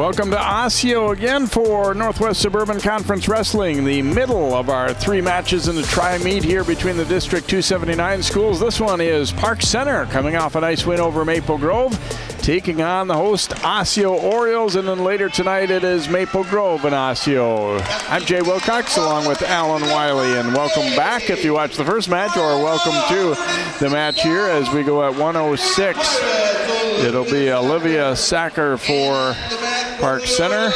Welcome to Osseo again for Northwest Suburban Conference Wrestling, the middle of our 3 matches in the tri-meet here between the District 279 schools. This one is Park Center coming off a nice win over Maple Grove, taking on the host Osseo Orioles, and then later tonight it is Maple Grove and Osseo. I'm Jay Wilcox along with Alan Wiley, and welcome back if you watched the first match, or welcome to the match here as we go at 106. It'll be Olivia Sacker for Park Center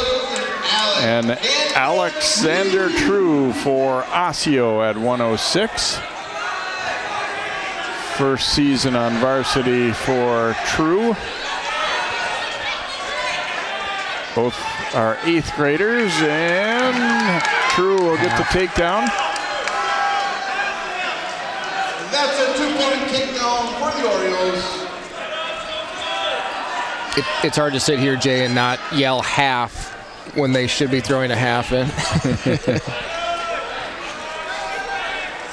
and Alexander True for Osseo at 106. First season on varsity for True. Both are 8th graders, and True will get the takedown. That's a 2-point takedown for the Orioles. It's hard to sit here, Jay, and not yell half when they should be throwing a half in.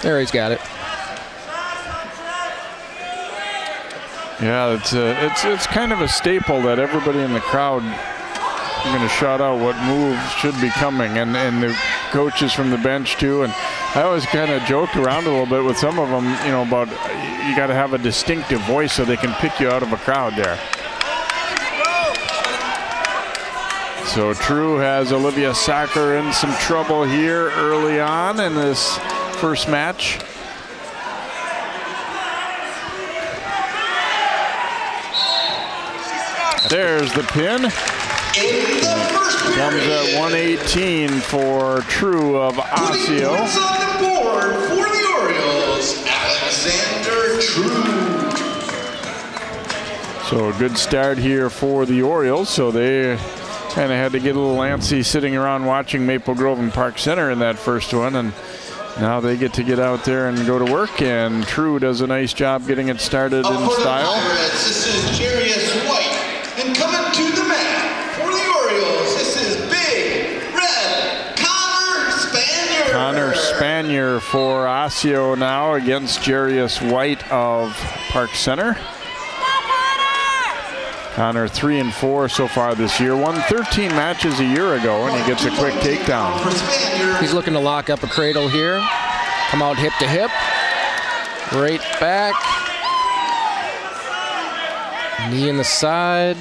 There, he's got it. Yeah, it's kind of a staple that everybody in the crowd is going to shout out what move should be coming, and the coaches from the bench too. And I always kind of joked around a little bit with some of them, you know, about you got to have a distinctive voice so they can pick you out of a crowd there. So True has Olivia Sacker in some trouble here early on in this first match. There's the pin. Comes at 118 for True of Osseo. On the board for the Orioles, Alexander True. So a good start here for the Orioles. So they kind of had to get a little antsy sitting around watching Maple Grove and Park Center in that first one, and now they get to get out there and go to work, and True does a nice job getting it started in style. This is Jarius White, and coming to the mat for the Orioles, this is Big Red Connor Spanier. Connor Spanier for Osseo now against Jarius White of Park Center. Connor 3-4 so far this year. Won 13 matches a year ago, and he gets a quick takedown. He's looking to lock up a cradle here. Come out hip to hip. Right back. Knee in the side.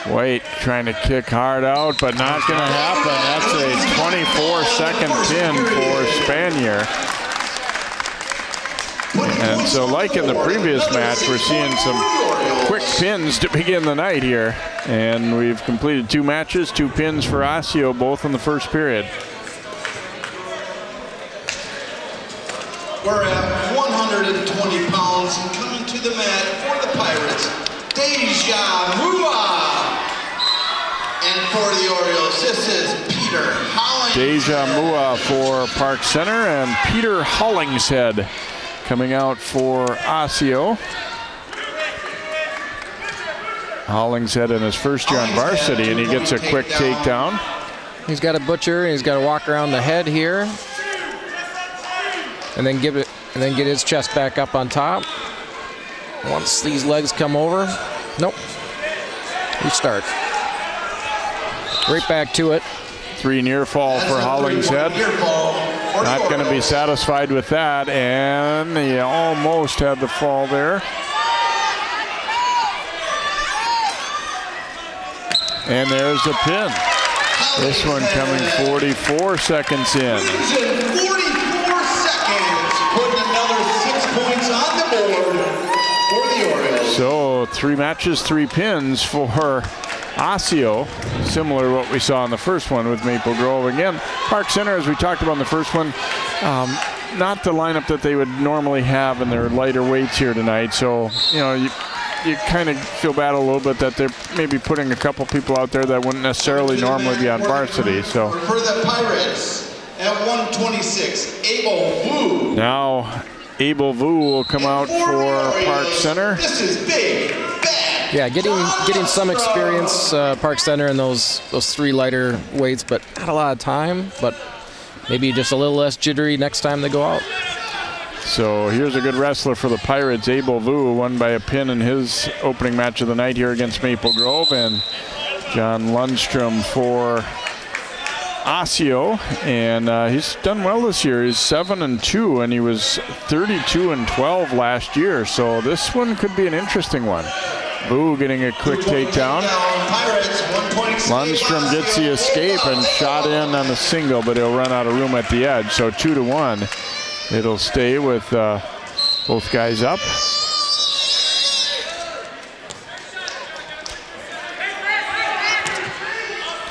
White trying to kick hard out, but not going to happen. That's a 24-second pin for Spanier. And so like in the previous match, we're seeing some quick pins to begin the night here. And we've completed 2 matches, 2 pins for Osseo, both in the first period. We're at 120 pounds and coming to the mat for the Pirates, Deja Mua. And for the Orioles, this is Peter Hollingshead. Deja Mua for Park Center, and Peter Hollingshead coming out for Osseo. Hollingshead in his first year on varsity, and he gets a quick takedown. He's got a butcher, and he's got to walk around the head here, and then get his chest back up on top. Once these legs come over, nope. Restart. Right back to it. 3 near fall for Hollingshead. Not going to be satisfied with that, and he almost had the fall there. And there's the pin. This one coming 44 seconds in. 44 seconds, putting another 6 points on the board for the Orioles. So 3 matches, 3 pins for Osseo, similar to what we saw in the first one with Maple Grove. Again, Park Center, as we talked about in the first one, not the lineup that they would normally have in their lighter weights here tonight. So, you know, you kind of feel bad a little bit that they're maybe putting a couple people out there that wouldn't necessarily normally be on varsity. So for the Pirates at 126, Abel Wu. Now Abel Vu will come out for Park Center. This is Big Bad. Yeah, getting some experience, Park Center, in those 3 lighter weights, but not a lot of time. But maybe just a little less jittery next time they go out. So here's a good wrestler for the Pirates. Abel Vu won by a pin in his opening match of the night here against Maple Grove, and John Lundstrom for Osseo, and he's done well this year. He's 7-2, and he was 32-12 last year. So this one could be an interesting one. Boo getting a quick takedown. Lundstrom gets the escape and shot in on the single, but he'll run out of room at the edge. So 2-1. It'll stay with both guys up.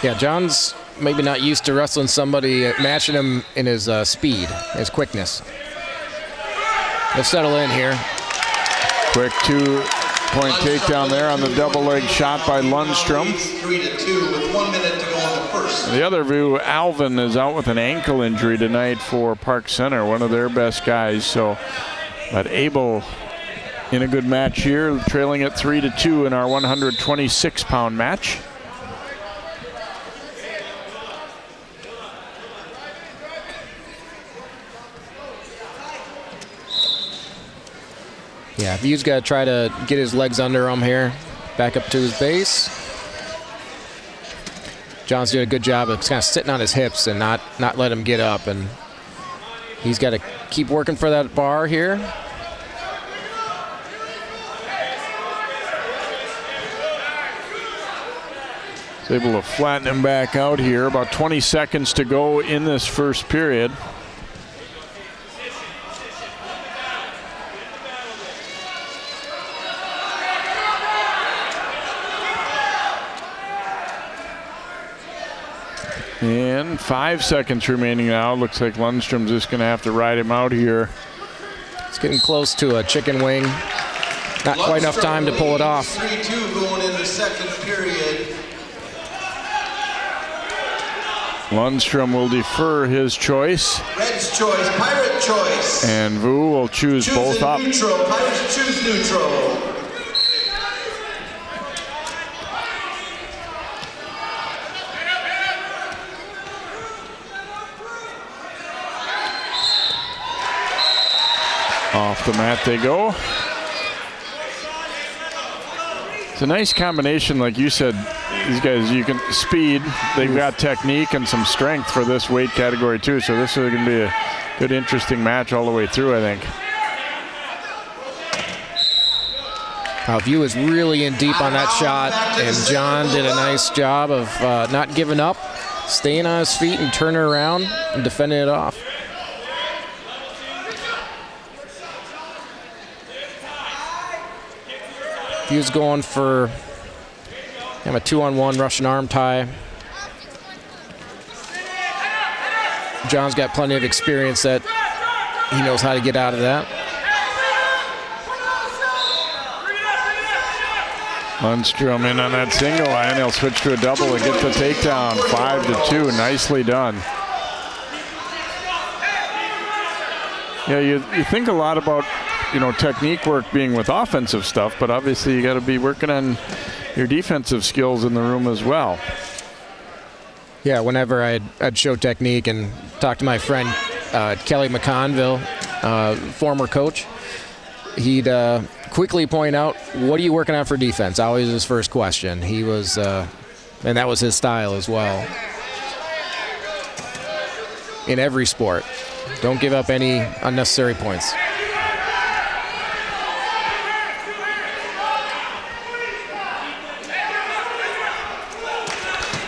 Yeah, John's maybe not used to wrestling somebody, matching him in his speed, his quickness. He'll settle in here. Quick 2-point takedown there on the double leg shot by Lundstrom. 3-2 with 1 minute to go in the first. The other view, Alvin is out with an ankle injury tonight for Park Center, one of their best guys. So, but Abel in a good match here, trailing at 3-2 in our 126-pound match. Yeah, View's got to try to get his legs under him here, back up to his base. John's doing a good job of kind of sitting on his hips and not let him get up, and he's got to keep working for that bar here. He's able to flatten him back out here. About 20 seconds to go in this first period. And 5 seconds remaining now. Looks like Lundstrom's just going to have to ride him out here. It's getting close to a chicken wing. Not quite enough time to pull it off. 3-2 going in the second period. Lundstrom will defer his choice. Red's choice, Pirate choice. And Vu will choose both up. Neutral. Pirates choose neutral. Off the mat they go. It's a nice combination, like you said. These guys, you can speed. They've got technique and some strength for this weight category too. So this is going to be a good, interesting match all the way through, I think. View is really in deep on that shot, and John did a nice job of not giving up, staying on his feet and turning around and defending it off. View's going for a 2-on-1 Russian arm tie. John's got plenty of experience that he knows how to get out of that. Lundstrom in on that single line. He'll switch to a double and get the takedown. 5-2. Nicely done. Yeah, you think a lot about, technique work being with offensive stuff, but obviously you got to be working on your defensive skills in the room as well. Yeah, whenever I'd show technique and talk to my friend Kelly McConville, former coach, he'd quickly point out, what are you working on for defense? Always his first question. He was, and that was his style as well. In every sport, don't give up any unnecessary points.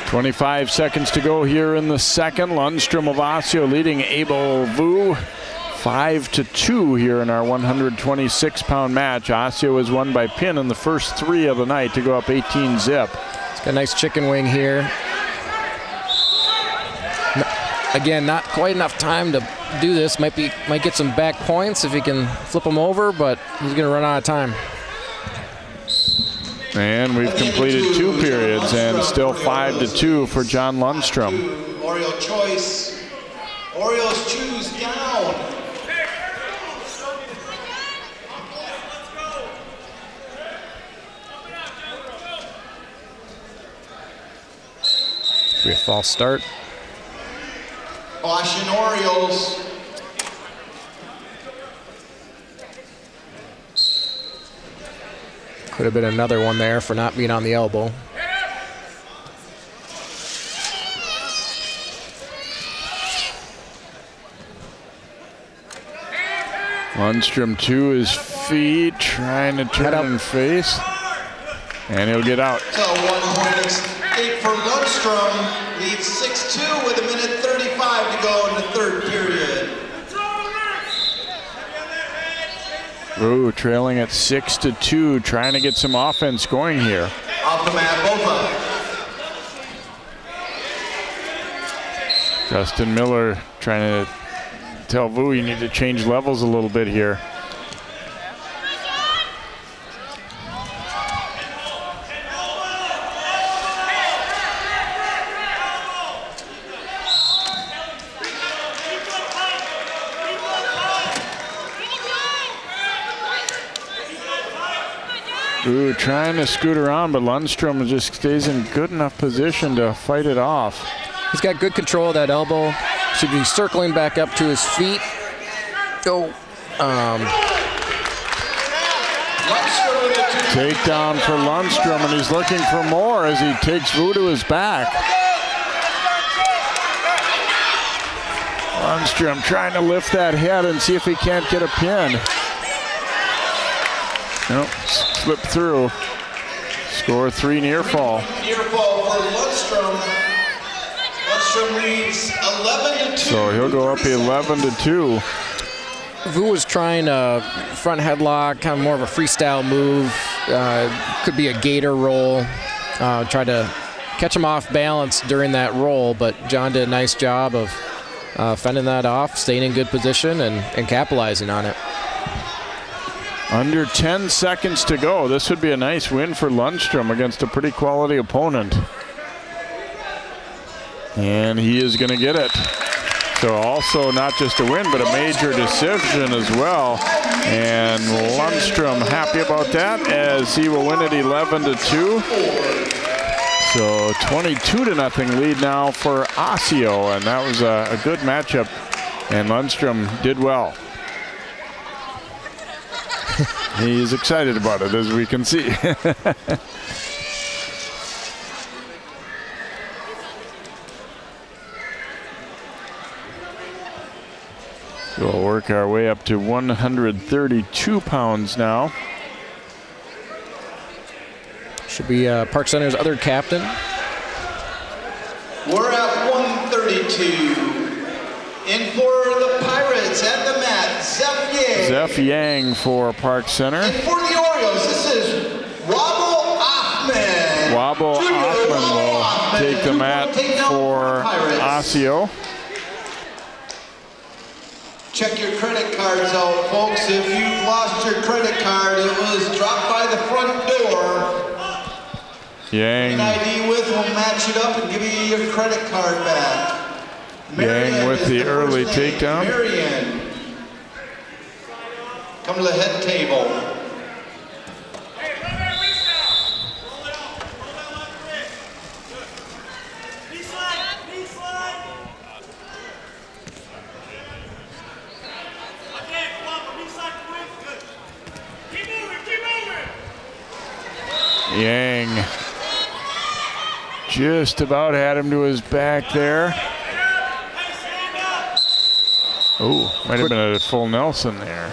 25 seconds to go here in the second. Lundstrom of Osseo leading Abel Vu 5-2 here in our 126-pound match. Osseo has won by pin in the first 3 of the night to go up 18-zip. It's got a nice chicken wing here. Again, not quite enough time to do this. Might get some back points if he can flip them over, but he's going to run out of time. And we've completed 2 periods and still 5-2 for John Lundstrom. Oriole choice. Orioles choose down. Be a false start. Caution Orioles. Could have been another one there for not being on the elbow. Lundstrom to his feet, trying to turn and face. And he'll get out. So 1 point escape for Lundstrom. Leads 6-2 with 1:35 to go in the third period. Ooh, trailing at 6-2, trying to get some offense going here. Off the mat, Bofa. Justin Miller trying to tell Vu you need to change levels a little bit here. Ooh, trying to scoot around, but Lundstrom just stays in good enough position to fight it off. He's got good control of that elbow. Should be circling back up to his feet. Takedown for Lundstrom, and he's looking for more as he takes Vu to his back. Lundstrom trying to lift that head and see if he can't get a pin. Nope, slip through. Score 3 near fall. Near fall for Lundstrom. Lundstrom leads 11-2. So he'll go up 11-2. Vu was trying a front headlock, kind of more of a freestyle move. Could be a gator roll. Tried to catch him off balance during that roll, but John did a nice job of fending that off, staying in good position, and capitalizing on it. Under 10 seconds to go. This would be a nice win for Lundstrom against a pretty quality opponent. And he is going to get it. So also not just a win, but a major decision as well. And Lundstrom happy about that as he will win it 11-2. So 22-0 lead now for Osseo, and that was a good matchup. And Lundstrom did well. He's excited about it, as we can see. So we'll work our way up to 132 pounds now. Should be Park Center's other captain. We're at 132. In for the Pirates at the mat, Zeph Yang. Zeph Yang for Park Center. And for the Orioles, this is Wobble Offman. Wobble Offman will take the mat for Osseo. Check your credit cards out, folks. If you've lost your credit card, it was dropped by the front door. Yang. An ID with will match it up and give you your credit card back. Yang with the early takedown. Marianne. Come to the head table. Yang just about had him to his back there. Oh, might have been a full Nelson there.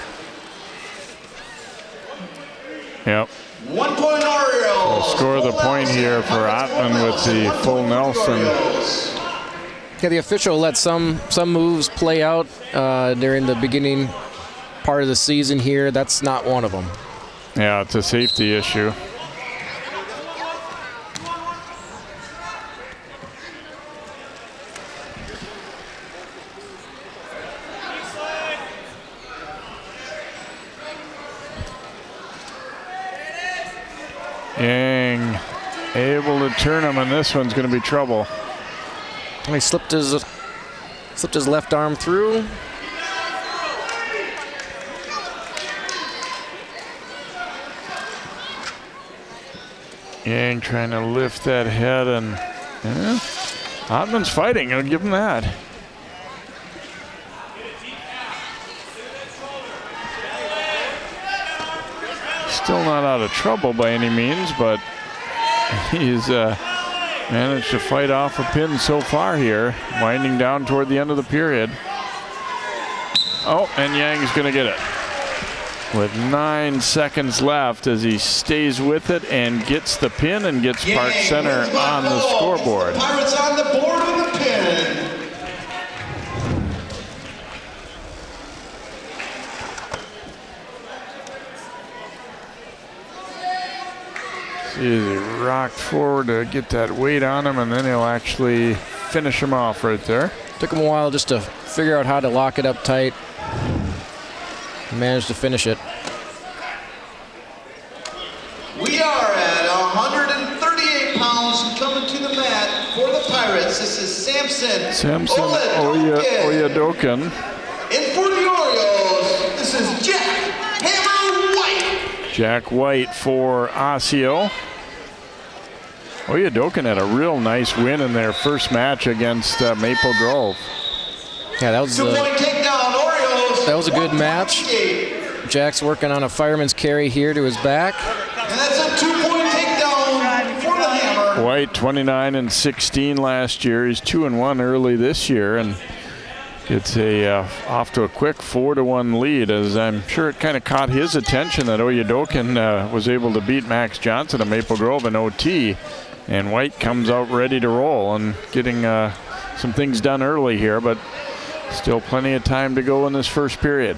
Yep. 1 point Orioles. We'll score the point here for Ottman with the full Nelson. Yeah, the official let some moves play out during the beginning part of the season here. That's not one of them. Yeah, it's a safety issue. Yang able to turn him, and this one's going to be trouble. He slipped his left arm through. Yang trying to lift that head, and Ottman's fighting. I'll give him that. Still not out of trouble by any means, but he's managed to fight off a pin so far here, winding down toward the end of the period. Oh, and Yang's going to get it. with 9 seconds left as he stays with it and gets the pin and gets Park Center on the scoreboard. Pirates on the board with a pin. He rocked forward to get that weight on him, and then he'll actually finish him off right there. Took him a while just to figure out how to lock it up tight. Managed to finish it. We are at 138 pounds coming to the mat for the Pirates. This is Samson Oyedokin. And for the Orioles, this is Jack Hammer White. Jack White for Osseo. Oyedokin had a real nice win in their first match against Maple Grove. Yeah, that was 2-point takedown, Orioles. that was a good match. Jack's working on a fireman's carry here to his back. And that's a 2-point takedown for the Hammer. White 29-16 last year. He's 2-1 early this year and gets off to a quick 4-1 lead, as I'm sure it kind of caught his attention that Oyedokin was able to beat Max Johnson of Maple Grove in OT. And White comes out ready to roll and getting some things done early here, but still plenty of time to go in this first period.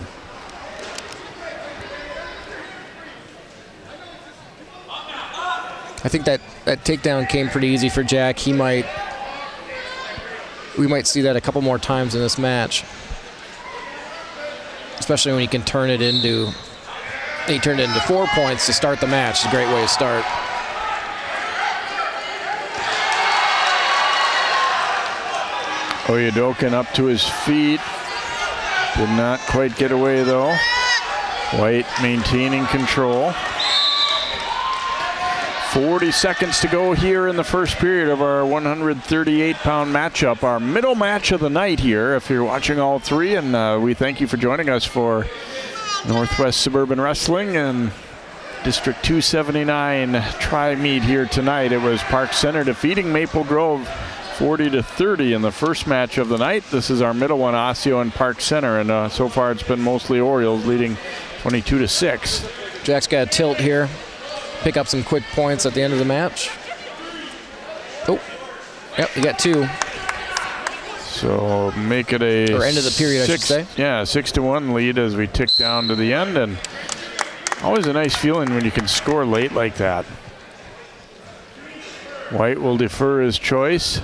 I think that takedown came pretty easy for Jack. We might see that a couple more times in this match, especially when he can turn it into. He turned it into 4 points to start the match. It's a great way to start. Oyedokin up to his feet. Did not quite get away though. White maintaining control. 40 seconds to go here in the first period of our 138-pound matchup, our middle match of the night here, if you're watching all three. And we thank you for joining us for Northwest Suburban Wrestling and District 279 tri-meet here tonight. It was Park Center defeating Maple Grove 40-30 in the first match of the night. This is our middle one, Osseo and Park Center, and so far it's been mostly Orioles leading 22-6. Jack's got a tilt here. Pick up some quick points at the end of the match. Oh, yep, you got 2. So make it a or end of the period, I should say. Yeah, 6-1 lead as we tick down to the end, and always a nice feeling when you can score late like that. White will defer his choice.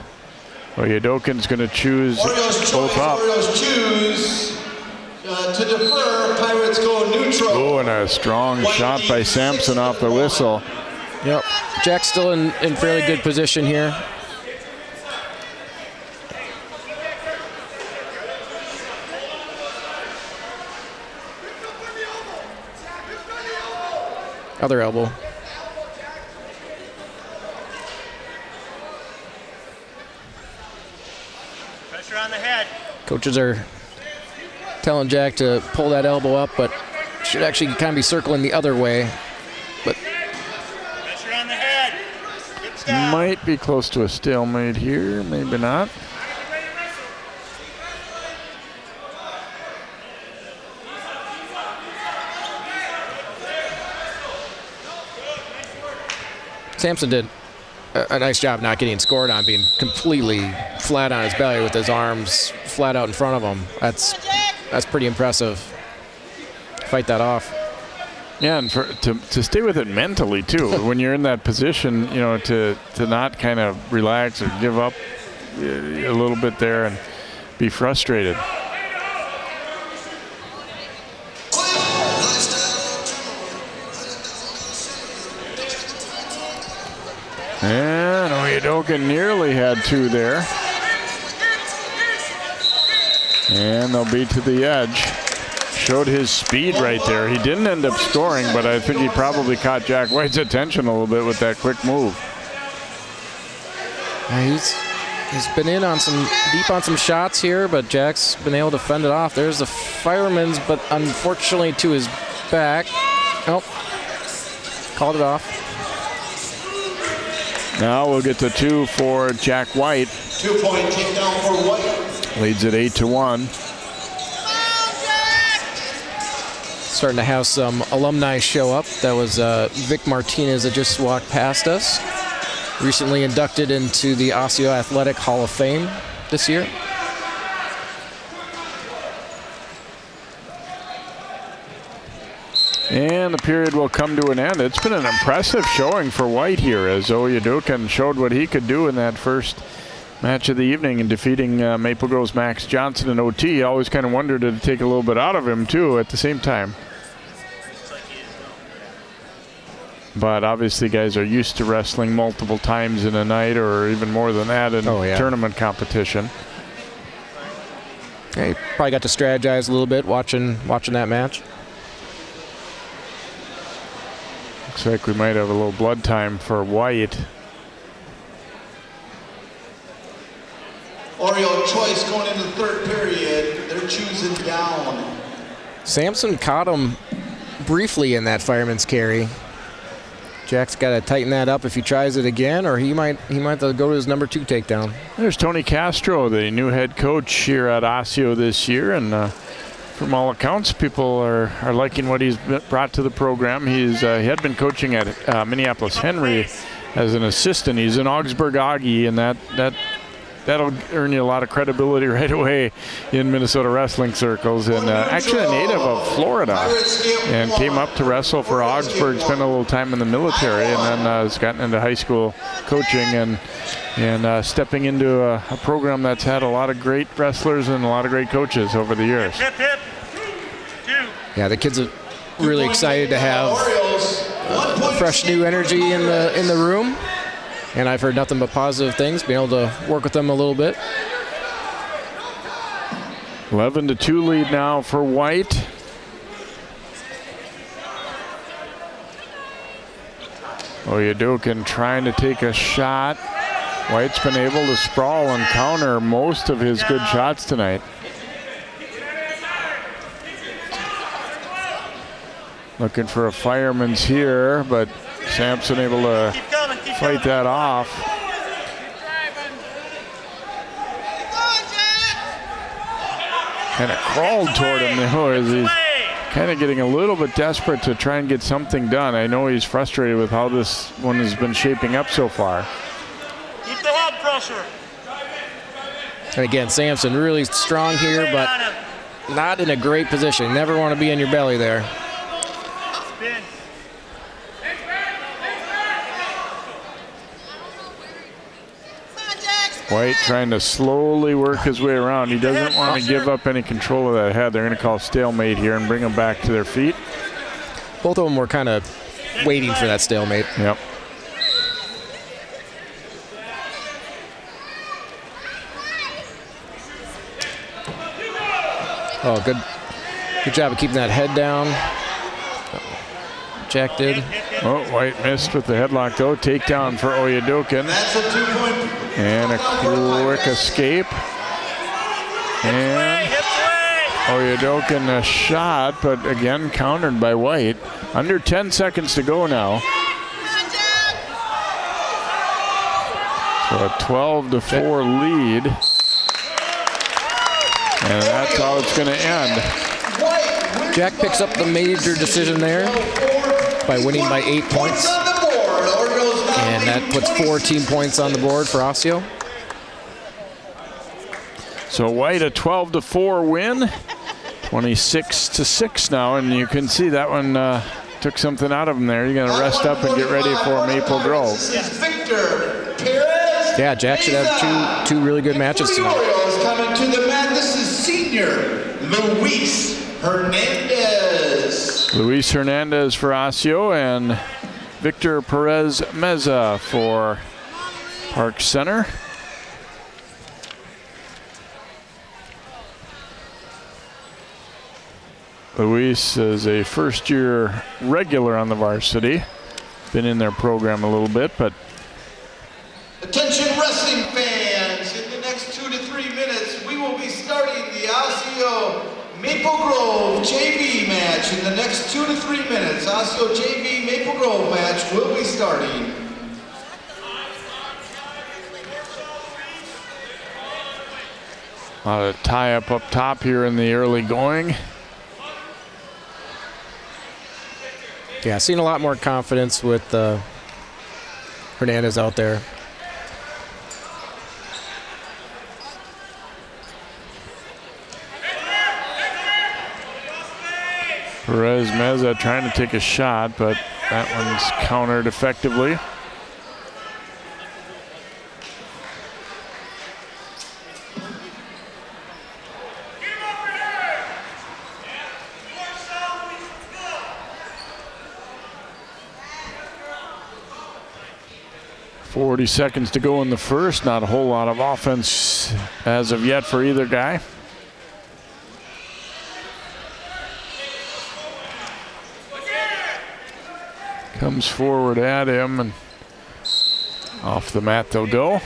Oyedokin's going to choose both up. Orioles choose to defer. Pirates go neutral. Oh, and a strong shot by Sampson off the whistle. Yep. Jack's still in fairly good position here. Other elbow. Pressure on the head. Coaches are telling Jack to pull that elbow up, but should actually kind of be circling the other way. But Pressure on the head. Hips down. Might be close to a stalemate here, maybe not. Sampson did a nice job not getting scored on, being completely flat on his belly with his arms flat out in front of him. That's pretty impressive. Fight that off. Yeah, and to stay with it mentally too. When you're in that position, you know, to not kind of relax or give up a little bit there and be frustrated. And Oyedokin nearly had 2 there. And they'll be to the edge. Showed his speed right there. He didn't end up scoring, but I think he probably caught Jack White's attention a little bit with that quick move. He's been in on deep on some shots here, but Jack's been able to fend it off. There's the fireman's, but unfortunately to his back. Oh, called it off. Now we'll get to 2 for Jack White. 2-point takedown for White. Leads at 8-1. starting to have some alumni show up. That was Vic Martinez that just walked past us. Recently inducted into the Osseo Athletic Hall of Fame this year. And the period will come to an end. It's been an impressive showing for White here as Oyedukin showed what he could do in that first match of the evening in defeating Maple Grove's Max Johnson in OT. I always kind of wondered to take a little bit out of him too at the same time. But obviously guys are used to wrestling multiple times in a night or even more than that in tournament competition. Yeah, you probably got to strategize a little bit watching that match. Looks like we might have a little blood time for White. Oriole choice going into the third period. They're choosing down. Sampson caught him briefly in that fireman's carry. Jack's got to tighten that up if he tries it again, or he might have to go to his number 2 takedown. There's Tony Castro, the new head coach here at Osseo this year, and from all accounts, people are liking what he's brought to the program. He had been coaching at Minneapolis Henry as an assistant. He's an Augsburg Augie, and that'll earn you a lot of credibility right away in Minnesota wrestling circles. And actually a native of Florida, and came up to wrestle for Augsburg, spent a little time in the military, and then has gotten into high school coaching and stepping into a program that's had a lot of great wrestlers and a lot of great coaches over the years. Yeah, the kids are really excited to have fresh new energy in the room. And I've heard nothing but positive things, being able to work with them a little bit. 11-2 lead now for White. Oyedukin trying to take a shot. White's been able to sprawl and counter most of his good shots tonight. Looking for a fireman's here, but Sampson able to fight that off. Kind of crawled toward him though, as he's kind of getting a little bit desperate to try and get something done. I know he's frustrated with how this one has been shaping up so far. Keep the head pressure. And again, Sampson really strong here, but not in a great position. Never want to be in your belly there. Spin. White trying to slowly work his way around. He doesn't want to give up any control of that head. They're going to call stalemate here and bring them back to their feet. Both of them were kind of waiting for that stalemate. Yep. Oh, good job of keeping that head down. Jack did. Oh, White missed with the headlock though. Takedown for Oyedukin. That's a 2-point. And a quick escape. And Oyedukin a shot, but again countered by White. Under 10 seconds to go now. So a 12-4 lead. And that's how it's going to end. Jack picks up the major decision there by winning by 8 points. And that puts 4 team points on the board for Osseo. So White a 12-4 win. 26-6 now, and you can see that one took something out of him there. You're going to rest up and get ready for Maple Grove. Yeah, Jack should have two really good matches tonight. Coming to the mat, this is senior Luis Hernandez. Luis Hernandez for Osseo and Victor Perez Meza for Park Center. Luis is a first-year regular on the varsity. Been in their program a little bit, but attention wrestling fans, in the next 2 to 3 minutes, we will be starting the Osseo Maple Grove JV match. In the next 2 to 3 minutes, Osseo JV Maple Grove match will be starting. a lot of tie-up up top here in the early going. Yeah, seen a lot more confidence with Hernandez out there. Perez Meza trying to take a shot, but that one's countered effectively. .40 seconds to go in the first. Not a whole lot of offense as of yet for either guy. Comes forward at him, and off the mat they'll go.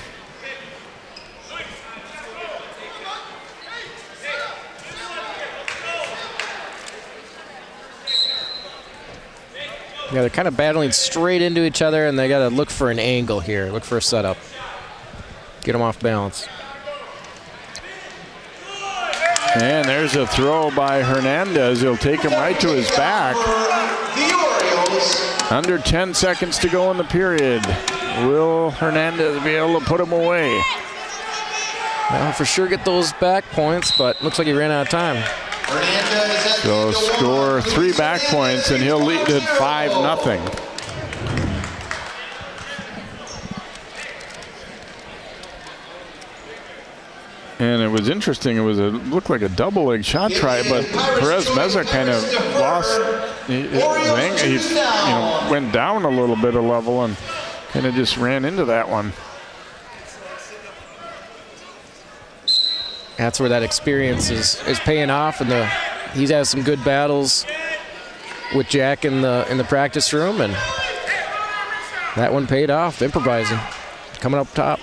Yeah, they're kind of battling straight into each other, and they got to look for an angle here, look for a setup. Get them off balance. And there's a throw by Hernandez. He'll take him right to his back. Under 10 seconds to go in the period. Will Hernandez be able to put him away? Well, for sure get those back points, but looks like he ran out of time. So score 3 back points, and he'll lead at 5-0. And it was interesting. It looked like a double leg shot try, but Perez Meza kind of lost his angle. He went down a little bit of level and kind of just ran into that one. That's where that experience is paying off, and he's had some good battles with Jack in the practice room, and that one paid off. Improvising, coming up top.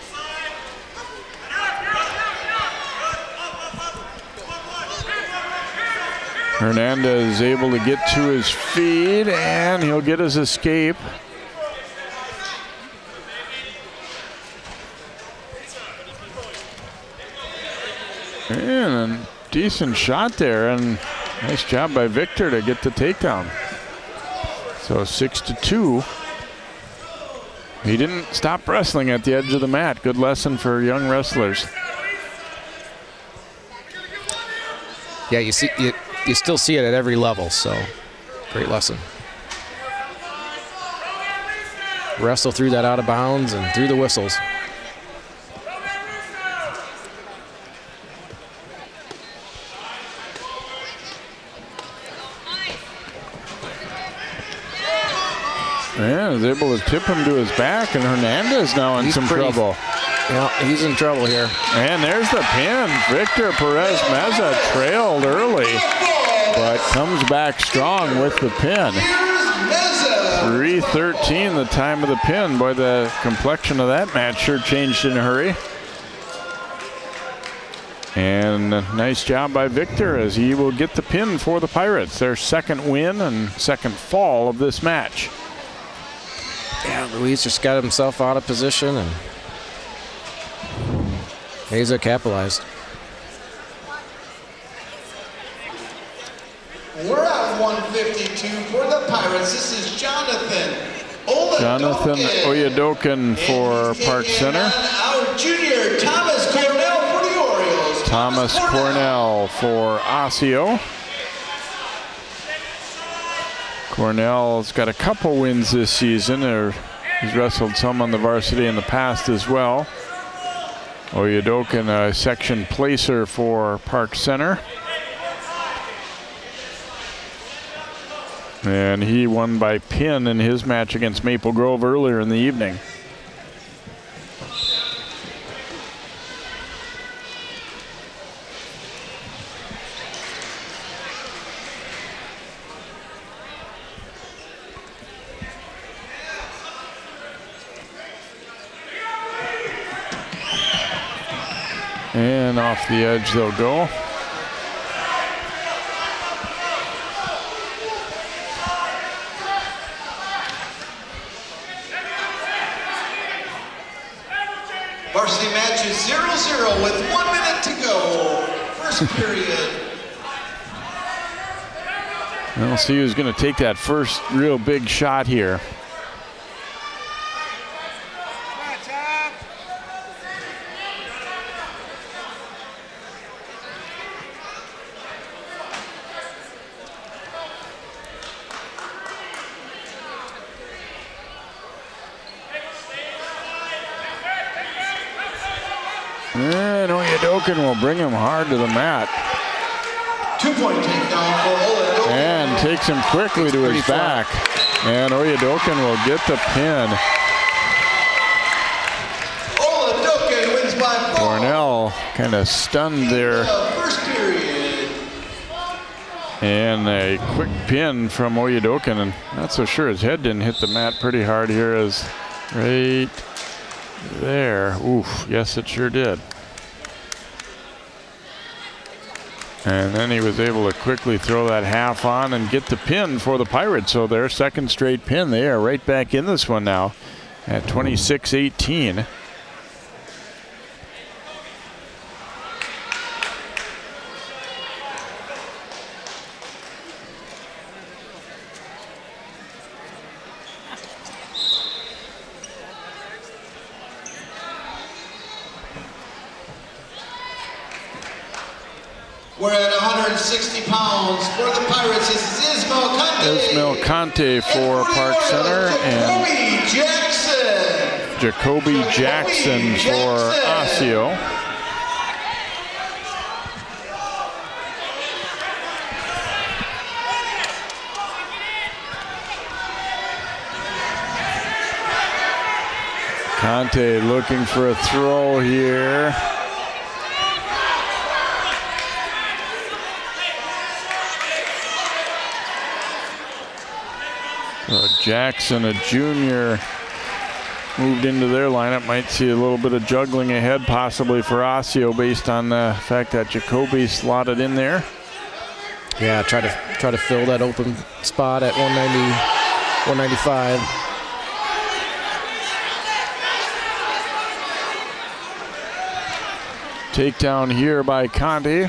Hernandez is able to get to his feet, and he'll get his escape. And a decent shot there, and nice job by Victor to get the takedown. So 6-2. He didn't stop wrestling at the edge of the mat. Good lesson for young wrestlers. Yeah, you still see it at every level, so great lesson. Wrestle through that out of bounds and through the whistles. Yeah, is able to tip him to his back, and Hernandez now in some trouble. Yeah, he's in trouble here. And there's the pin. Victor Perez Meza trailed early, but comes back strong with the pin. 3:13 the time of the pin. Boy, the complexion of that match sure changed in a hurry. And a nice job by Victor as he will get the pin for the Pirates. Their second win and second fall of this match. Yeah, Luis just got himself out of position, and Haza capitalized. We're at 152 for the Pirates. This is Jonathan Oyedokin for Park Center. Our junior Thomas Cornell for the Orioles. Thomas Cornell for Osseo. Cornell's got a couple wins this season. He's wrestled some on the varsity in the past as well. Oyedokin, a section placer for Park Center. And he won by pin in his match against Maple Grove earlier in the evening. And off the edge they'll go. Varsity match is 0-0 with 1 minute to go. First period. We'll see who's going to take that first real big shot here. And Oyedokin will bring him hard to the mat. 2-point takedown for Oyedokin. And takes him quickly to his back. And Oyedokin will get the pin. Oyedokin wins by 4. Cornell kind of stunned there. First period. And a quick pin from Oyedokin. And not so sure his head didn't hit the mat pretty hard here, as right there. Oof, yes it sure did. And then he was able to quickly throw that half on and get the pin for the Pirates. So their second straight pin. They are right back in this one now at 26-18. We're at 160 pounds. For the Pirates, this is Ismail Conte. Ismail Conte for Park Center and Jacoby Jackson for Osseo. Conte looking for a throw here. So Jackson, a junior, moved into their lineup. Might see a little bit of juggling ahead possibly for Osseo based on the fact that Jacoby slotted in there. Yeah, try to fill that open spot at 190, 195. Takedown here by Conte.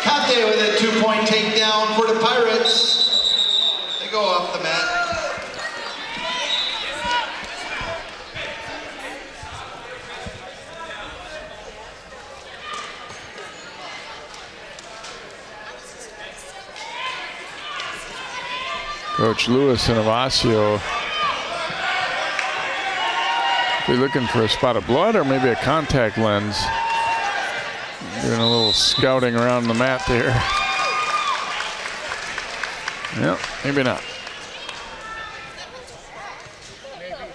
Conte with a 2-point takedown for the Pirates. They go off the mat. Coach Lewis and Osseo. They're looking for a spot of blood or maybe a contact lens. Doing a little scouting around the mat there. Well, maybe not.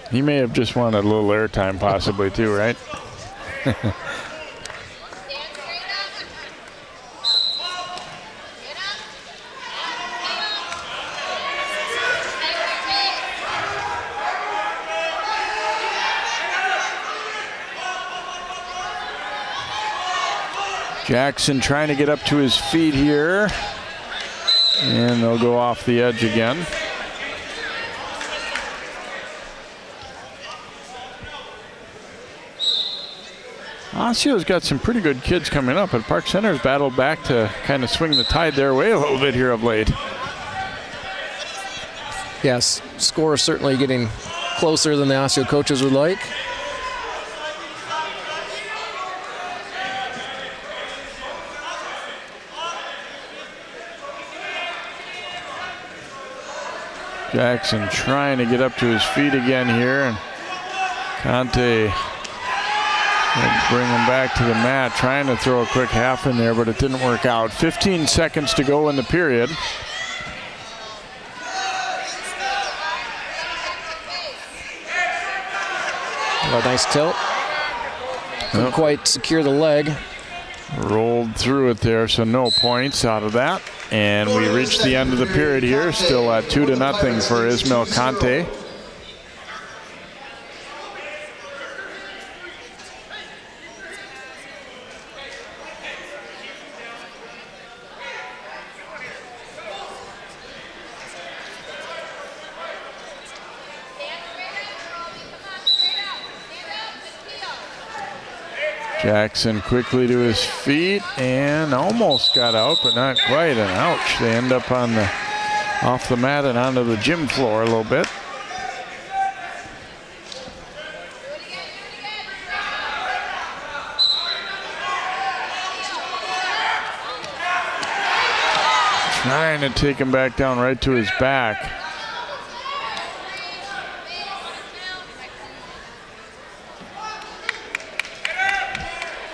He may have just wanted a little airtime possibly too, right? Jackson trying to get up to his feet here. And they'll go off the edge again. Osseo's got some pretty good kids coming up, and Park Center's battled back to kind of swing the tide their way a little bit here of late. Yes, score is certainly getting closer than the Osseo coaches would like. Jackson trying to get up to his feet again here, and Conte will bring him back to the mat, trying to throw a quick half in there, but it didn't work out. 15 seconds to go in the period. A nice tilt. Couldn't quite secure the leg. Rolled through it there, so no points out of that. And we reach the end of the period here, still at 2-0 for Ismail Conte. Jackson quickly to his feet and almost got out, but not quite. And ouch, they end up on the off the mat and onto the gym floor a little bit. Trying to take him back down right to his back.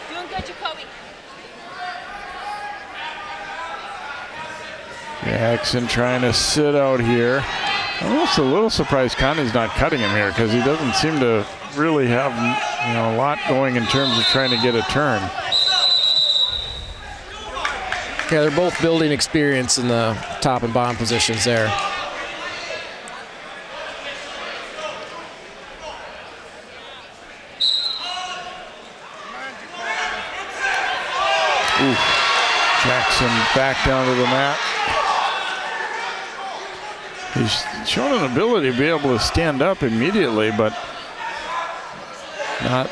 Doing good, Jacoby. Jackson trying to sit out here. I'm also a little surprised Connie's not cutting him here because he doesn't seem to really have a lot going in terms of trying to get a turn. Yeah, they're both building experience in the top and bottom positions there. Ooh. Jackson back down to the mat. He's shown an ability to be able to stand up immediately, but not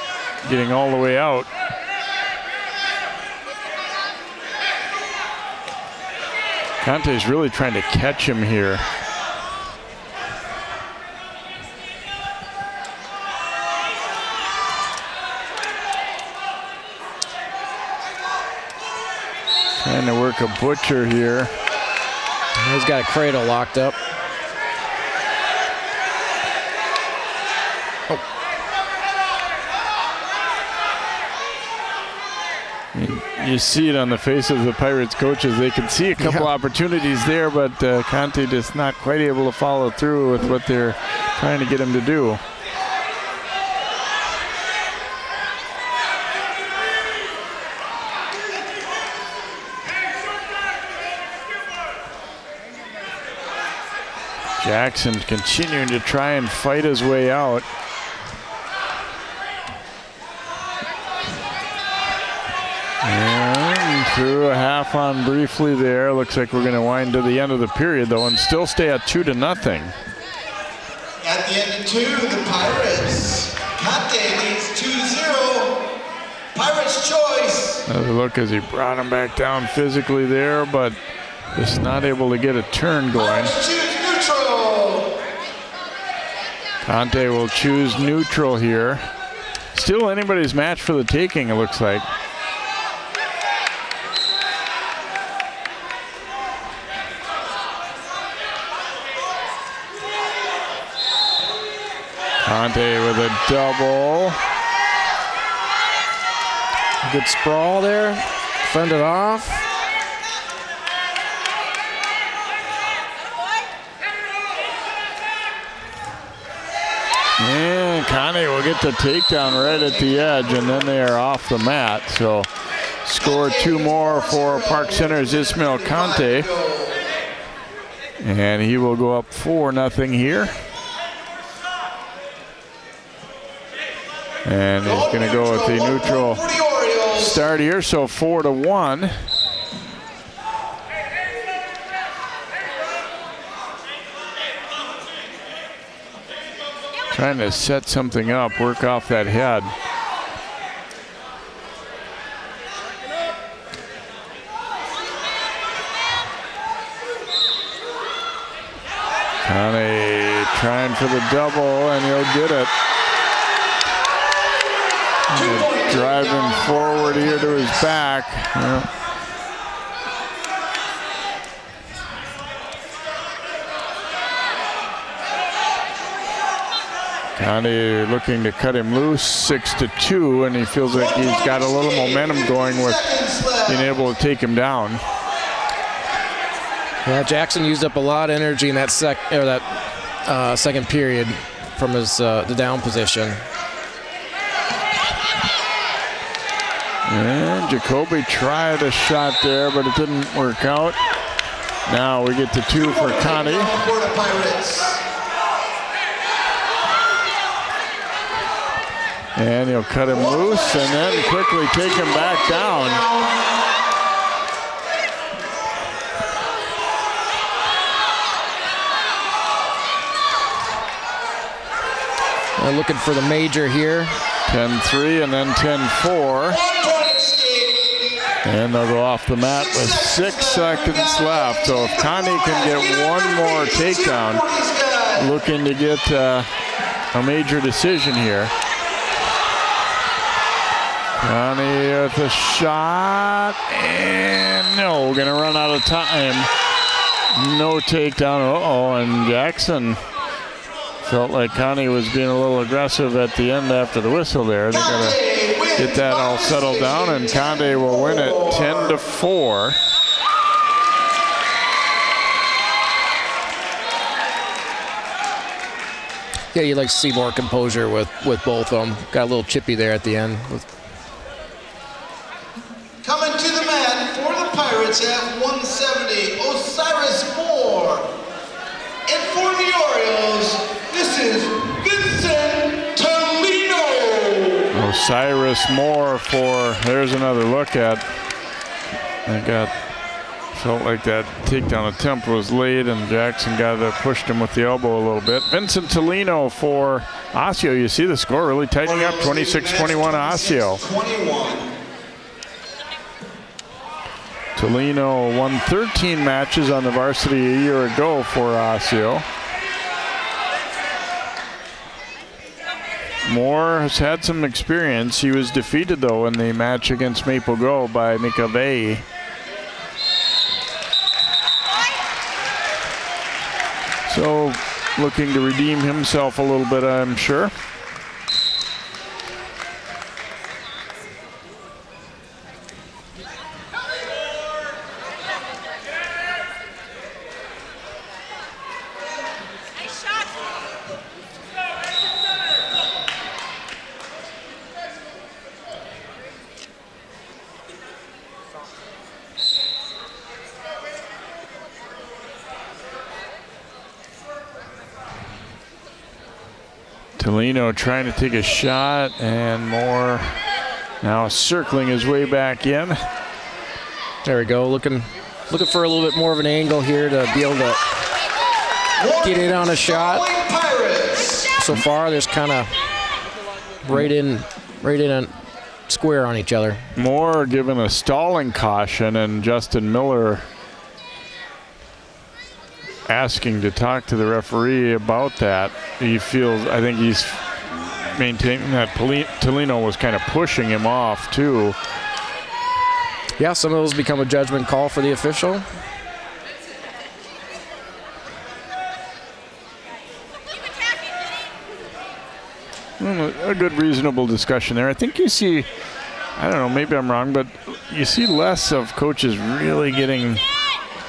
getting all the way out. Conte's really trying to catch him here. Trying to work a butcher here. He's got a cradle locked up. You see it on the face of the Pirates coaches. They can see a couple opportunities there, but Conte just not quite able to follow through with what they're trying to get him to do. Jackson continuing to try and fight his way out. And threw a half on briefly there. Looks like we're going to wind to the end of the period, though, and still stay at 2-0. At the end of 2, the Pirates. Conte leads 2-0. Pirates choice. Another look as he brought him back down physically there, but just not able to get a turn going. Pirates choose neutral. Conte will choose neutral here. Still anybody's match for the taking, it looks like. Conte with a double. Good sprawl there. Fend it off. And Conte will get the takedown right at the edge, and then they are off the mat. So score 2 more for Park Center's Ismail Conte. And he will go up 4-0 here. And he's going to go with the neutral start here, so 4-1. Trying to set something up, work off that head. Conte trying for the double, and he'll get it. Driving forward here to his back. Yeah. Conte looking to cut him loose, 6-2, and he feels like he's got a little momentum going with being able to take him down. Yeah, Jackson used up a lot of energy in that second period from his the down position. And Jacoby tried a shot there, but it didn't work out. Now we get to 2 for Conte. And he'll cut him loose and then quickly take him back down. Looking for the major here. 10-3 and then 10-4. And they'll go off the mat with 6 seconds left. So if Connie can get one more takedown, looking to get a major decision here. Connie with a shot, and no, gonna run out of time. No takedown. Uh-oh, and Jackson felt like Connie was being a little aggressive at the end after the whistle there. They gotta get that all settled down, and Conde will win it 10-4. Yeah, you'd like to see more composure with both of them. Got a little chippy there at the end. Coming to the mat for the Pirates at 170, Osiris Moore. And for the Orioles, this is Vincent Tolino. Osiris Moore for, there's another look at. Felt like that takedown attempt was late, and Jackson pushed him with the elbow a little bit. Vincent Tolino for Osseo. You see the score really tightening up, 26-21 Osseo. Tolino won 13 matches on the varsity a year ago for Osseo. Moore has had some experience. He was defeated, though, in the match against Maple Grove by McAvey. So, looking to redeem himself a little bit, I'm sure. Tolino trying to take a shot, and Moore now circling his way back in. There we go, looking for a little bit more of an angle here to be able to get in on a shot. So far, there's kind of right in on square on each other. Moore given a stalling caution, and Justin Miller asking to talk to the referee about that. I think he's maintaining that Tolino was kind of pushing him off too. Yeah, some of those become a judgment call for the official. A good reasonable discussion there. I think you see, I don't know, maybe I'm wrong, but you see less of coaches really getting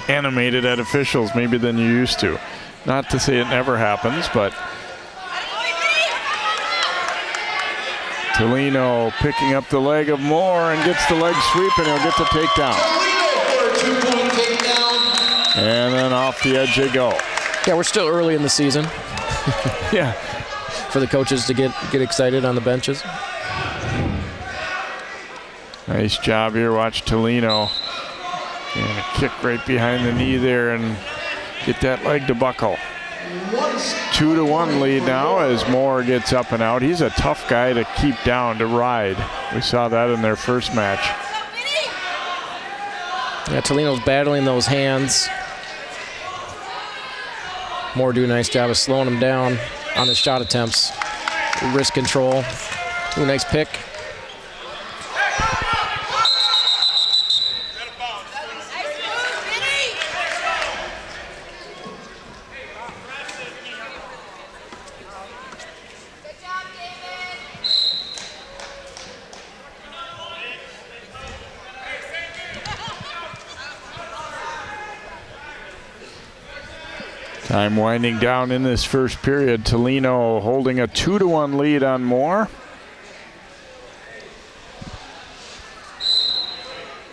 animated at officials maybe than you used to. Not to say it never happens, but Tolino picking up the leg of Moore and gets the leg sweep, and he'll get the takedown. And then off the edge they go. Yeah, we're still early in the season. Yeah. For the coaches to get excited on the benches. Nice job here. Watch Tolino. And a kick right behind the knee there and get that leg to buckle. 2-1 lead now as Moore gets up and out. He's a tough guy to keep down, to ride. We saw that in their first match. Yeah, Tolino's battling those hands. Moore do a nice job of slowing him down on his shot attempts. Wrist control. Ooh, nice pick. Time winding down in this first period. Tolino holding a 2-1 lead on Moore.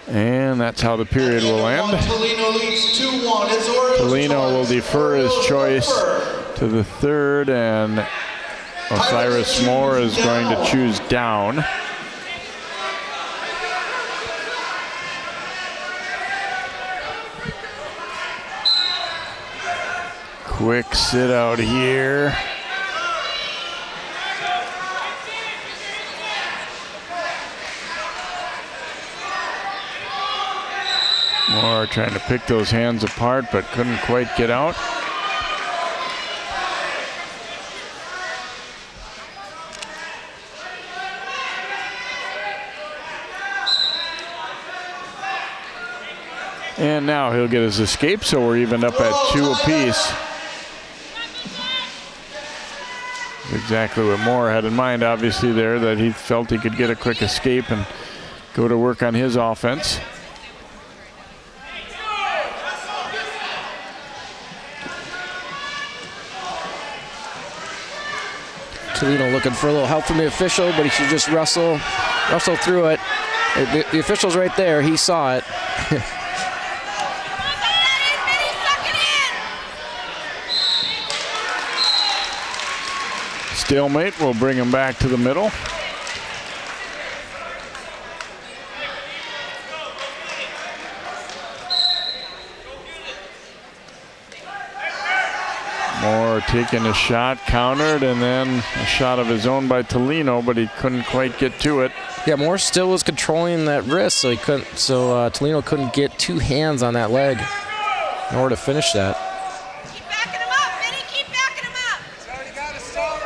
And that's how the period will end. Tolino leads 2-1. It's Orioles. Tolino will defer his choice to the third, and Osiris Moore is going to choose down. Quick sit out here. Moore trying to pick those hands apart, but couldn't quite get out. And now he'll get his escape, so we're evened up at 2 apiece. Exactly what Moore had in mind, obviously, there, that he felt he could get a quick escape and go to work on his offense. Toledo looking for a little help from the official, but he should just wrestle through it. The official's right there. He saw it. Stalemate will bring him back to the middle. Moore taking a shot, countered, and then a shot of his own by Tolino, but he couldn't quite get to it. Yeah, Moore still was controlling that wrist, so he couldn't. So Tolino couldn't get 2 hands on that leg in order to finish that. Keep backing him up, Vinny. Keep backing him up. He's already got a stop.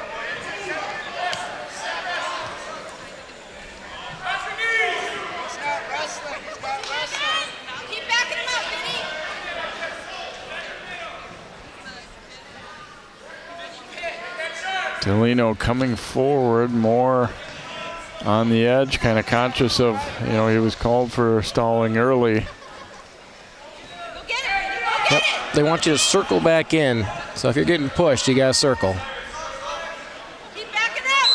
He's not wrestling. He's got wrestling. Keep backing him up, Vinny. Tolino coming forward, Moore on the edge, kind of conscious of, he was called for stalling early. Go get it, Vinny. Go get it. They want you to circle back in. So if you're getting pushed, you got to circle. Keep backing up.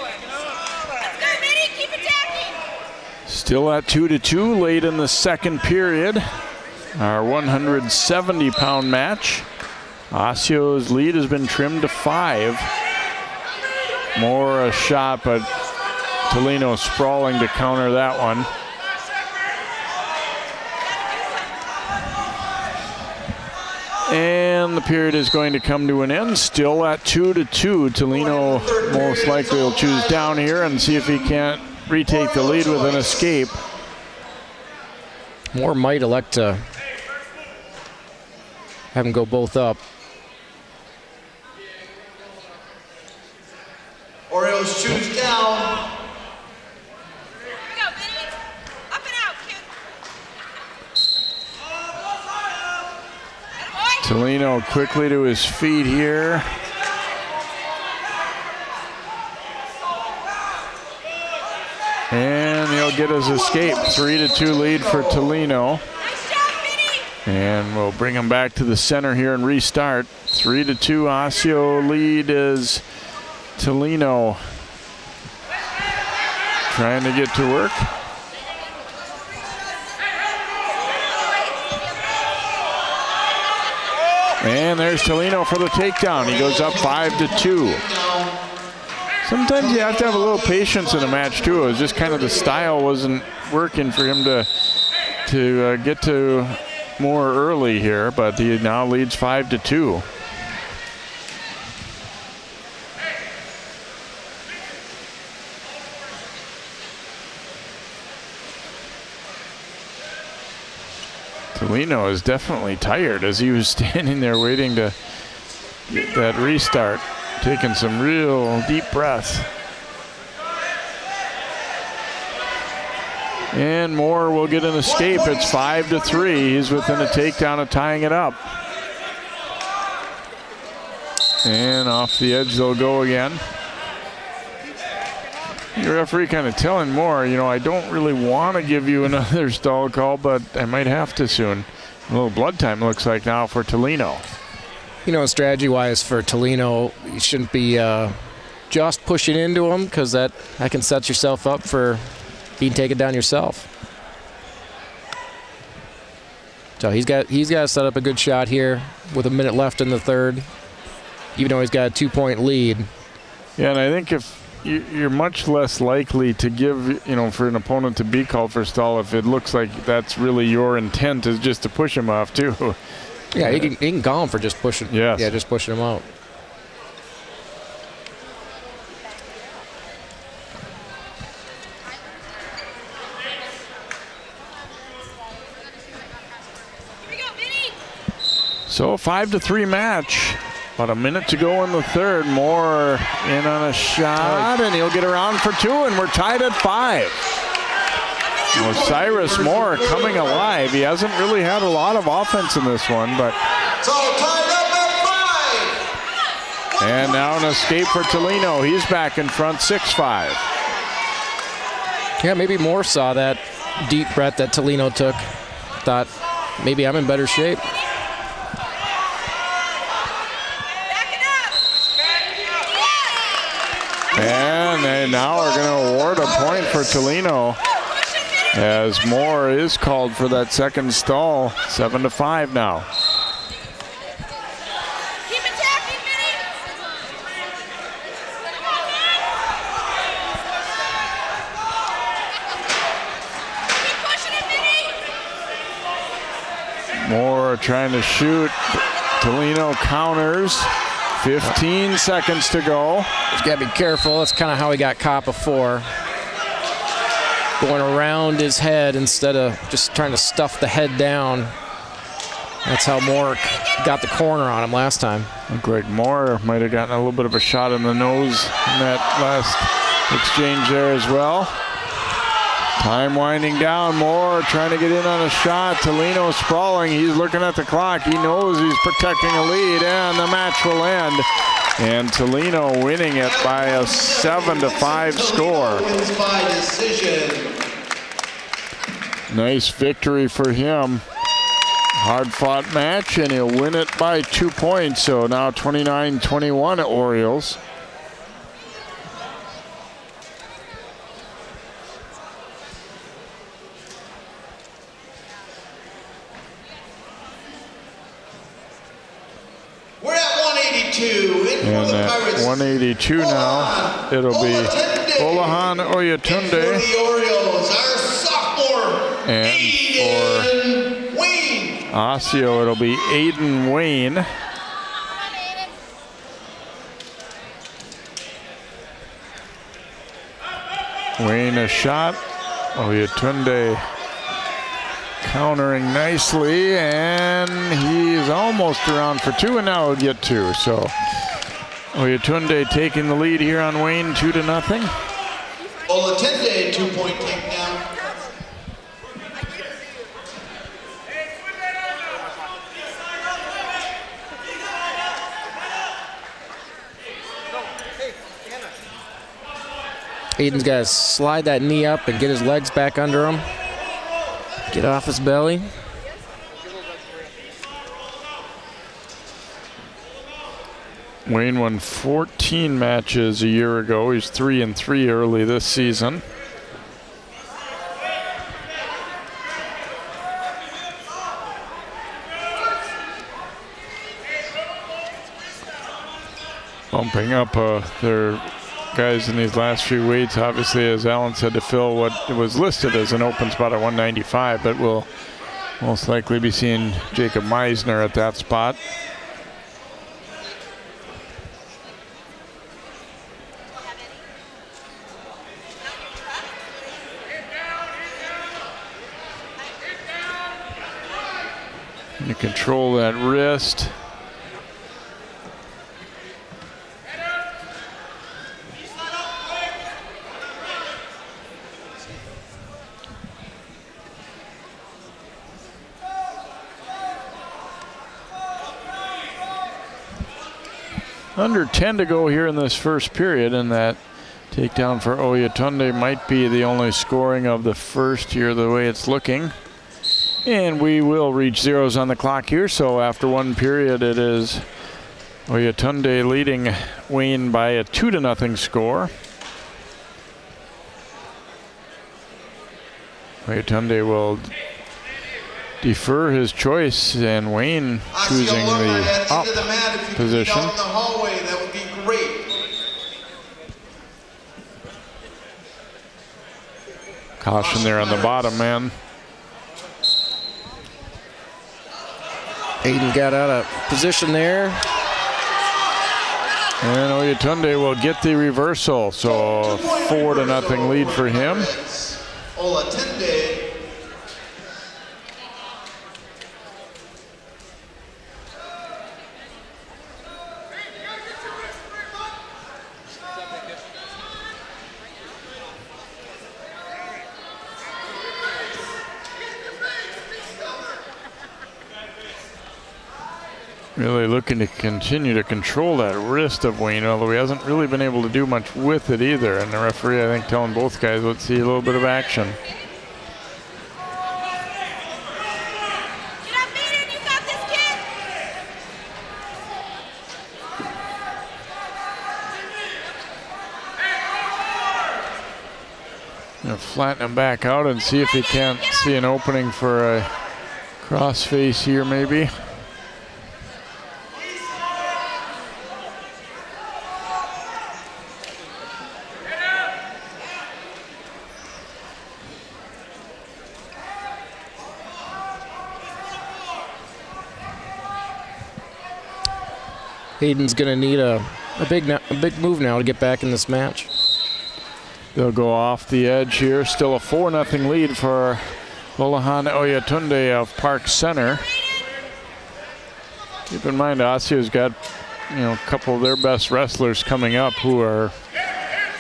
Let's go, Vinny. Keep attacking. Still at 2-2 late in the second period. Our 170-pound match. Osseo's lead has been trimmed to 5. Moore a shot, but Tolino sprawling to counter that one. And the period is going to come to an end. Still at 2-2. Tolino most likely will choose down here and see if he can't retake the lead with an escape. Moore might elect to have them go both up. Orioles choose down. Go, Vinny. Up and out, kid. Attaboy. Tolino quickly to his feet here. And he'll get his escape. 3-2 lead for Tolino. Nice job, Vinny. And we'll bring him back to the center here and restart. 3-2 Osseo lead is Tolino trying to get to work. And there's Tolino for the takedown. He goes up 5-2. Sometimes you have to have a little patience in a match too. It was just kind of the style wasn't working for him to get to more early here, but he now leads 5-2. Tolino is definitely tired as he was standing there waiting to get that restart, taking some real deep breaths. And Moore will get an escape. It's 5-3. He's within a takedown of tying it up. And off the edge they'll go again. The referee kind of telling Moore, I don't really want to give you another stall call, but I might have to soon. A little blood time looks like now for Tolino. Strategy-wise for Tolino, you shouldn't be just pushing into him because that can set yourself up for being taken down yourself. So he's got to set up a good shot here with a minute left in the third, even though he's got a 2-point lead. Yeah, and I think if you're much less likely to give, for an opponent to be called for stall if it looks like that's really your intent is just to push him off too. Yeah, he can call him for just pushing. Yes. Yeah, just pushing him out. So 5-3 match. About a minute to go in the third. Moore in on a shot, and he'll get around for two, and we're tied at 5. Cyrus Moore coming alive. He hasn't really had a lot of offense in this one, but. So tied up at 5. And now an escape for Tolino. He's back in front, 6-5. Yeah, maybe Moore saw that deep breath that Tolino took. Thought, maybe I'm in better shape. And they now are going to award a point for Tolino as Moore is called for that second stall. 7-5 now. Keep attacking, Vinny. Keep pushing it, Vinny. Moore trying to shoot. Tolino counters. 15 seconds to go. Just got to be careful. That's kind of how he got caught before. Going around his head instead of just trying to stuff the head down. That's how Moore got the corner on him last time. Greg Moore might have gotten a little bit of a shot in the nose in that last exchange there as well. Time winding down. Moore trying to get in on a shot. Tolino sprawling. He's looking at the clock. He knows he's protecting a lead, and the match will end. And Tolino winning it by a 7-5 score. Wins by decision. Nice victory for him. Hard-fought match, and he'll win it by 2 points. So now 29-21 Orioles. We're at 182. And at 182 now, it'll be Olahan For Oyatunde. the Orioles, our sophomore, And Aiden Wayne. Osseo, it'll be Aiden Wayne. Wayne a shot. Oyatunde countering nicely, and he's almost around for two, and now he'll get two. So Oyatunde taking the lead here on Wayne, 2-0. Olatende, 2-point takedown. Aiden's got to slide that knee up and get his legs back under him. Get off his belly. Wayne won 14 matches a year ago. He's 3-3 early this season. Bumping up their guys in these last few weights, obviously, as Allen said, to fill what was listed as an open spot at 195, but we'll most likely be seeing Jacob Meisner at that spot. You control that wrist. Under 10 to go here in this first period, and that takedown for Oyatunde might be the only scoring of the first here, the way it's looking. And we will reach zeros on the clock here, so after one period it is Oyatunde leading Wayne by a 2-0 score. Oyatunde will defer his choice, and Wayne choosing the up position. Out in the hallway, that would be great. Caution there on the bottom, man. Aiden got out of position there. And Oyatunde will get the reversal, so 4-0 lead for him. Olatende. Really looking to continue to control that wrist of Wayne, although he hasn't really been able to do much with it either. And the referee, I think, telling both guys, let's see a little bit of action. Get up, Maiden, you got this, kid. Gonna flatten him back out and see if he can't see an opening for a crossface here, maybe. Hayden's going to need a big move now to get back in this match. They'll go off the edge here. Still a 4-0 lead for Bolahan Oyatunde of Park Center. Keep in mind, Osseo's got, a couple of their best wrestlers coming up who are,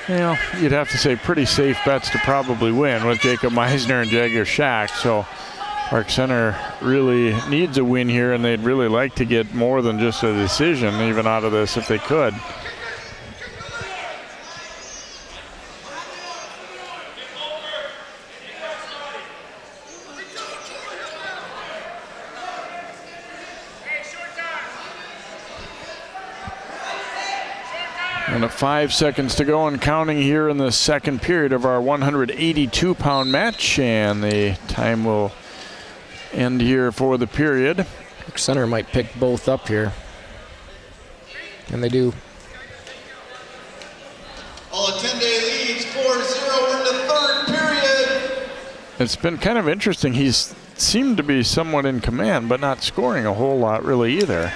you'd have to say pretty safe bets to probably win with Jacob Meisner and Jagger Shack. So Park Center really needs a win here, and they'd really like to get more than just a decision even out of this if they could. And 5 seconds to go and counting here in the second period of our 182-pound match, and the time will end here for the period. Park Center might pick both up here. And they do. Oyatunde leads 4-0 in the third period. It's been kind of interesting. He's seemed to be somewhat in command, but not scoring a whole lot really either.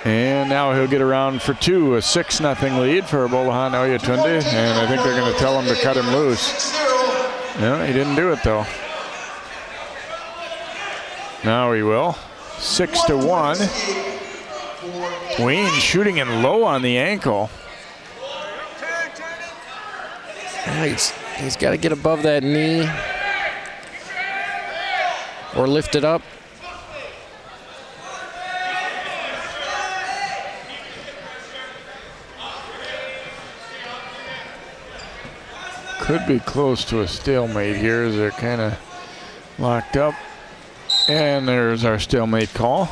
And now he'll get around for two, a 6-0 lead for Bolahan Oyatunde, and I think they're going to tell him to cut him loose. Yeah, he didn't do it though. Now he will. 6-1. Wayne shooting in low on the ankle. He's got to get above that knee or lift it up. Could be close to a stalemate here as they're kind of locked up. And there's our stalemate call.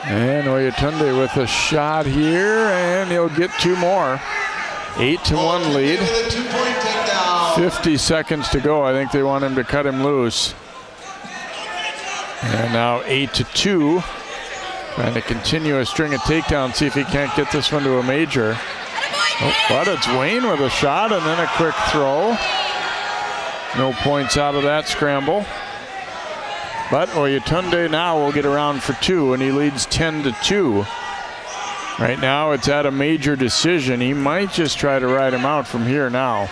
And Oyatunde with a shot here, and he'll get two more. 8-1 lead. 50 seconds to go. I think they want him to cut him loose. And now 8-2. Trying to continue a string of takedowns, see if he can't get this one to a major. Oh, but it's Wayne with a shot and then a quick throw. No points out of that scramble. But Oyatunde now will get around for two, and he leads 10-2. Right now it's at a major decision. He might just try to ride him out from here now.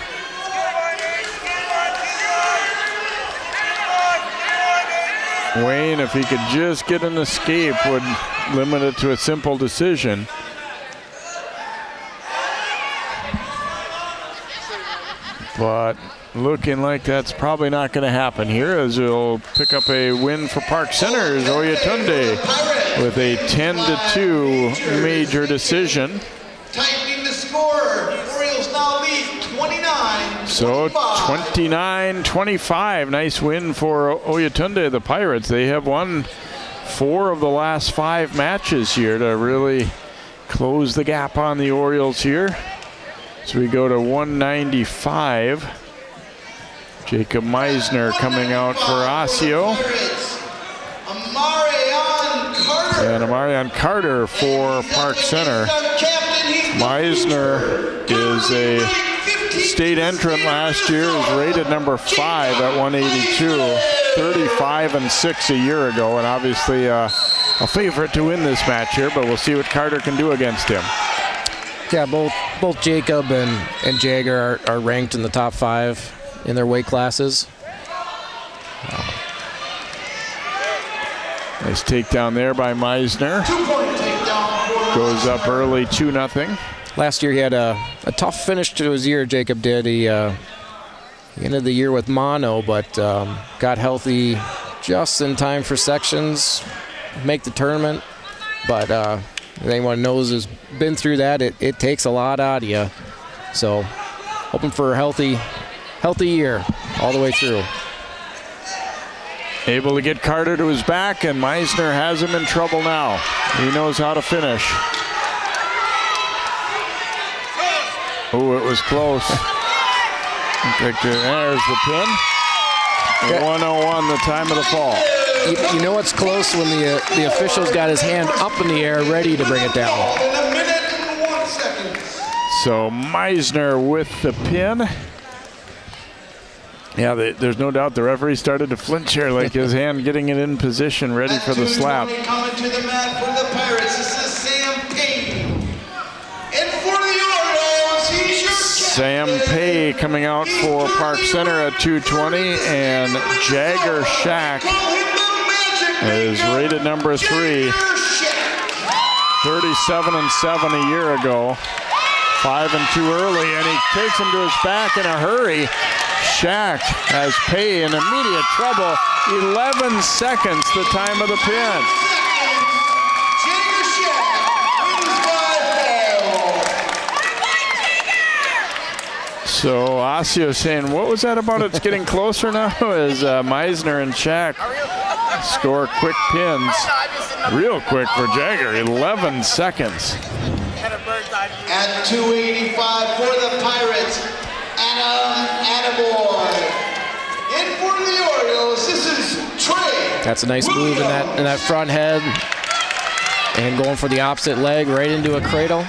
Wayne, if he could just get an escape, would limit it to a simple decision. But looking like that's probably not going to happen here, as he'll pick up a win for Park Center's Oyatunde with a 10-2 major decision. Tightening the score. Orioles now lead 29-25. So 29-25. Nice win for Oyatunde, the Pirates. They have won 4 of the last 5 matches here to really close the gap on the Orioles here. So we go to 195. Jacob Meisner coming out for Osseo. And Amarion Carter for Park Center. Meisner is a state entrant last year, was rated number 5 at 182, 35-6 a year ago, and obviously a favorite to win this match here, but we'll see what Carter can do against him. Yeah, both Jacob and Jagger are ranked in the top 5 in their weight classes. Nice takedown there by Meisner. 2-point takedown for Goes up early, 2-0. Last year he had a tough finish to his year, Jacob did. He ended the year with mono, but got healthy just in time for sections, make the tournament. But anyone knows has been through that, it takes a lot out of you. So hoping for a healthy year all the way through. Able to get Carter to his back, and Meisner has him in trouble now. He knows how to finish. Oh, it was close. There's the pin. 101, the time of the fall. You know it's close when the official's got his hand up in the air ready to bring it down. in a minute and 1 second. So Meisner with the pin. Yeah, there's no doubt the referee started to flinch here, like his hand getting it in position, ready for the slap. Coming to the mat for the Pirates, this is Sam Payne. And for the Orioles, he's your Sam Pay coming out for Park Center at 220, and Jagger Shack is rated number 3. 37-7 a year ago. 5-2 early, and he takes him to his back in a hurry. Shack has Pay in immediate trouble. 11 seconds, the time of the pin. So Osseo saying, what was that about? It's getting closer now as Meisner and Shack score quick pins. Real quick for Jagger, 11 seconds. At 285 for the Pirates, Attaboy. And for the Orioles, this is Trey. That's a nice move in that front head. And going for the opposite leg right into a cradle.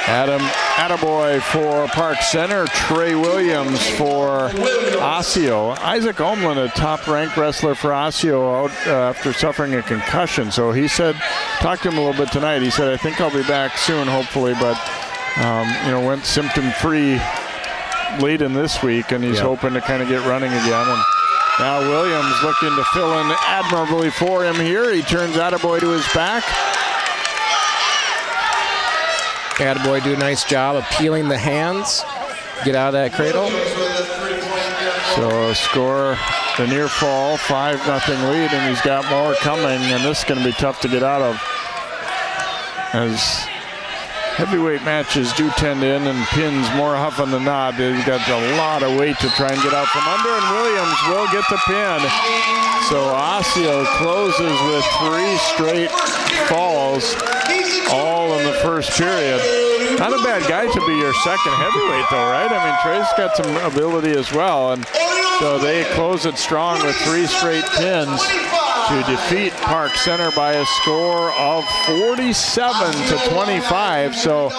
Attaboy for Park Center, Trey Williams for Osseo. Isaac Omlin, a top-ranked wrestler for Osseo, out after suffering a concussion. So he said, talked to him a little bit tonight. He said, I think I'll be back soon, hopefully, but went symptom-free late in this week, and he's hoping to kind of get running again. And now Williams looking to fill in admirably for him here. He turns Attaboy to his back. Attaboy do a nice job of peeling the hands, get out of that cradle. So score, the near fall, 5-0 lead, and he's got more coming, and this is going to be tough to get out of, as heavyweight matches do tend to end in pins more often than not. He's got a lot of weight to try and get out from under, and Williams will get the pin. So Osseo closes with 3 straight falls, all in the first period. Not a bad guy to be your second heavyweight, though, right? I mean, Trey's got some ability as well, and so they close it strong with 3 straight pins to defeat Park Center by a score of 47-25. So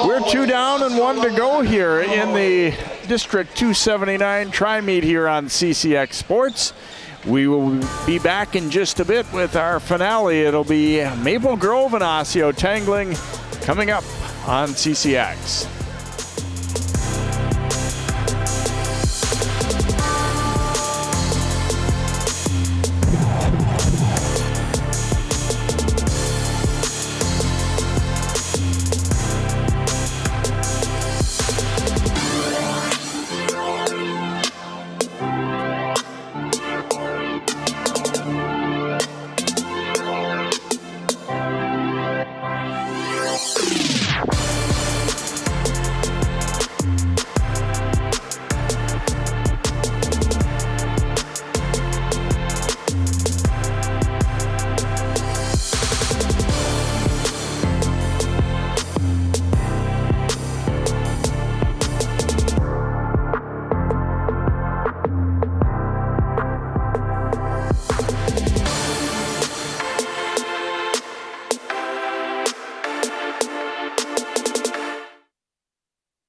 we're 2 down and 1 to go here in the District 279 tri-meet here on CCX Sports. We will be back in just a bit with our finale. It'll be Maple Grove and Osseo tangling coming up on CCX.